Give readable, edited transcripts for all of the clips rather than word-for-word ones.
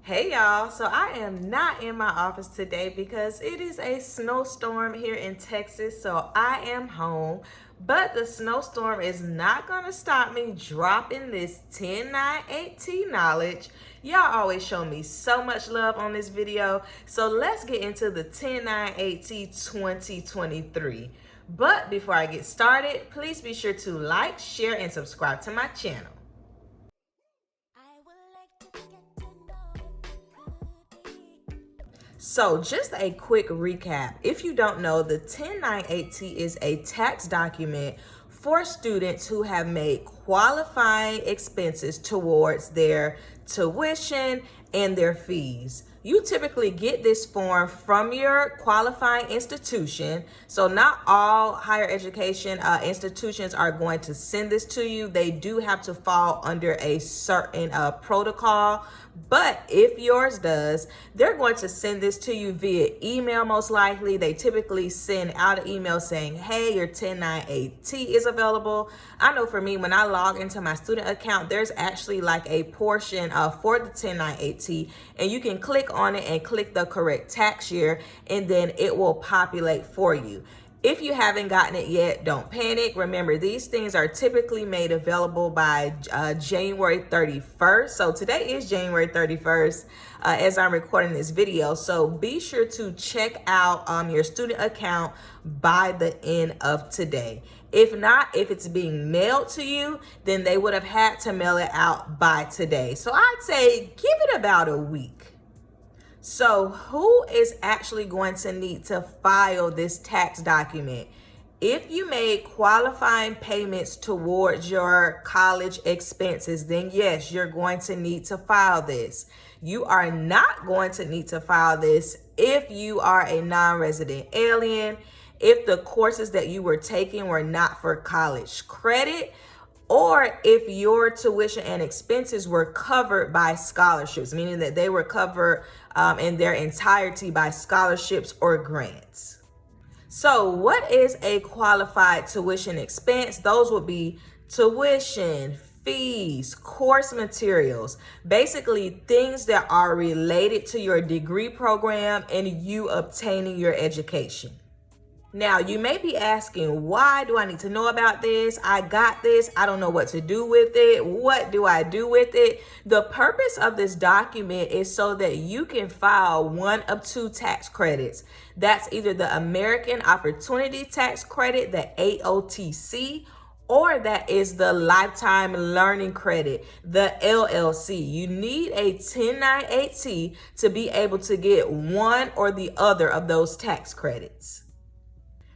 Hey y'all, so I am not in my office today because it is a snowstorm here in Texas, so I am home. But the snowstorm is not gonna stop me dropping this 1098T knowledge. Y'all always show me so much love on this video, so let's get into the 1098T 2023. But before I get started, please be sure to like, share, and subscribe to my channel. So just a quick recap. If you don't know, the 1098T is a tax document for students who have made qualifying expenses towards their tuition and their fees. You typically get this form from your qualifying institution. So not all higher education institutions are going to send this to you. They do have to fall under a certain protocol. But if yours does, they're going to send this to you via email most likely. They typically send out an email saying, hey, your 1098T is available. I know for me, when I log into my student account, there's actually like a portion for the 1098T, and you can click on it and click the correct tax year, and then it will populate for you. If you haven't gotten it yet, don't panic. Remember, these things are typically made available by January 31st. So today is January 31st as I'm recording this video. So be sure to check out your student account by the end of today. If not, if it's being mailed to you, then they would have had to mail it out by today. So I'd say give it about a week. So who is actually going to need to file this tax document? If you made qualifying payments towards your college expenses, then yes, you're going to need to file this. You are not going to need to file this if you are a non-resident alien, if the courses that you were taking were not for college credit, or if your tuition and expenses were covered by scholarships, meaning that they were covered in their entirety by scholarships or grants. So what is a qualified tuition expense? Those would be tuition, fees, course materials, basically things that are related to your degree program and you obtaining your education. Now, you may be asking, why do I need to know about this? I got this. I don't know what to do with it. What do I do with it? The purpose of this document is so that you can file one of two tax credits. That's either the American Opportunity Tax Credit, the AOTC, or that is the Lifetime Learning Credit, the LLC. You need a 1098T to be able to get one or the other of those tax credits.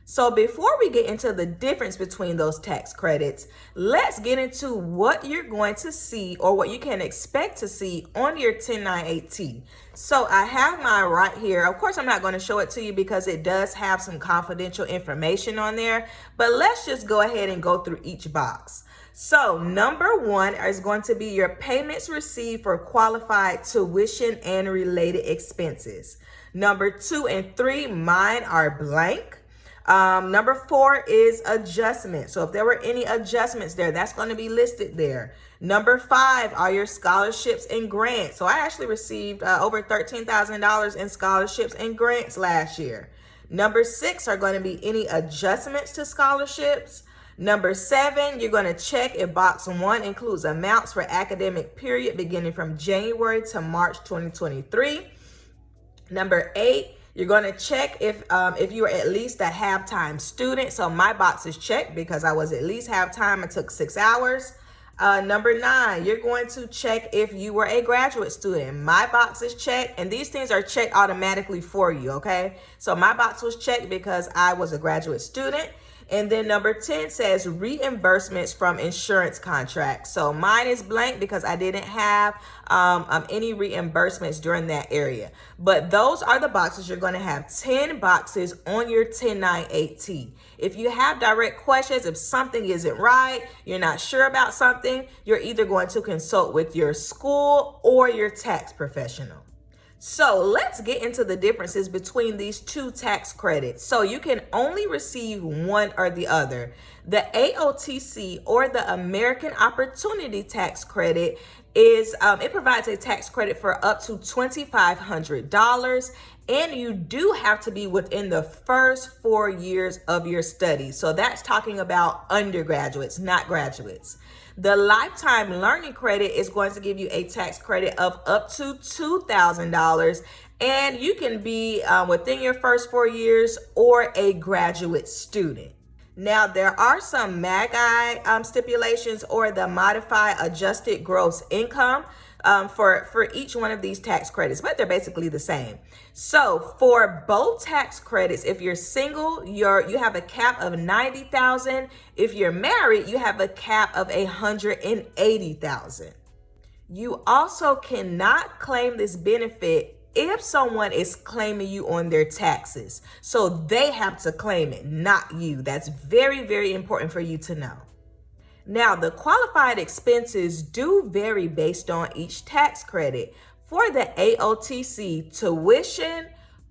So before we get into the difference between those tax credits, let's get into what you're going to see or what you can expect to see on your 1098T. So I have mine right here. Of course, I'm not going to show it to you because it does have some confidential information on there, but let's just go ahead and go through each box. So number one is going to be your payments received for qualified tuition and related expenses. Number 2 and 3, mine are blank. Number 4 is adjustment. So if there were any adjustments there, that's going to be listed there. Number 5 are your scholarships and grants. So I actually received over $13,000 in scholarships and grants last year. Number 6 are going to be any adjustments to scholarships. Number 7, you're going to check if box 1 includes amounts for academic period beginning from January to March 2023. Number 8, you're going to check if you are at least a half-time student. So my box is checked because I was at least half-time. I took 6 hours. Number 9, you're going to check if you were a graduate student. My box is checked, and these things are checked automatically for you, okay? So my box was checked because I was a graduate student. And then number 10 says reimbursements from insurance contracts. So mine is blank because I didn't have any reimbursements during that area. But those are the boxes. You're going to have 10 boxes on your 1098T. If you have direct questions, if something isn't right, you're not sure about something, you're either going to consult with your school or your tax professional. So let's get into the differences between these two tax credits. So you can only receive one or the other. The AOTC, or the American Opportunity Tax Credit, is it provides a tax credit for up to $2,500. And you do have to be within the first 4 years of your studies. So that's talking about undergraduates, not graduates. The lifetime learning credit is going to give you a tax credit of up to $2,000. And you can be within your first 4 years or a graduate student. Now, there are some MAGI stipulations, or the modified adjusted gross income for each one of these tax credits, but they're basically the same. So for both tax credits, if you're single, you have a cap of $90,000. If you're married, you have a cap of $180,000. You also cannot claim this benefit if someone is claiming you on their taxes. So they have to claim it, not you. That's very, very important for you to know. Now, the qualified expenses do vary based on each tax credit. For the AOTC, tuition,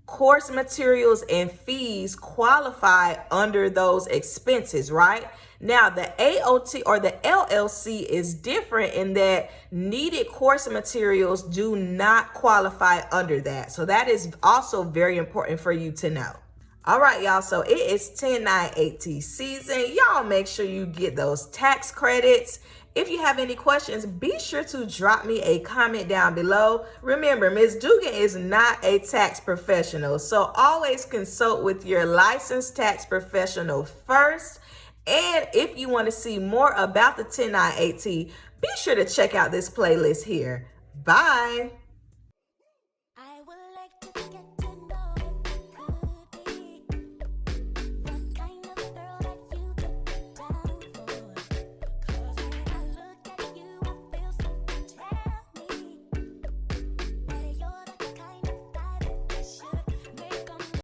course materials, and fees qualify under those expenses, right? Now, the AOT or the LLC is different in that needed course materials do not qualify under that. So that is also very important for you to know. All right, y'all, so it is 1098T season. Y'all make sure you get those tax credits. If you have any questions, be sure to drop me a comment down below. Remember, Ms. Dugan is not a tax professional, so always consult with your licensed tax professional first. And if you want to see more about the 1098T, be sure to check out this playlist here. Bye.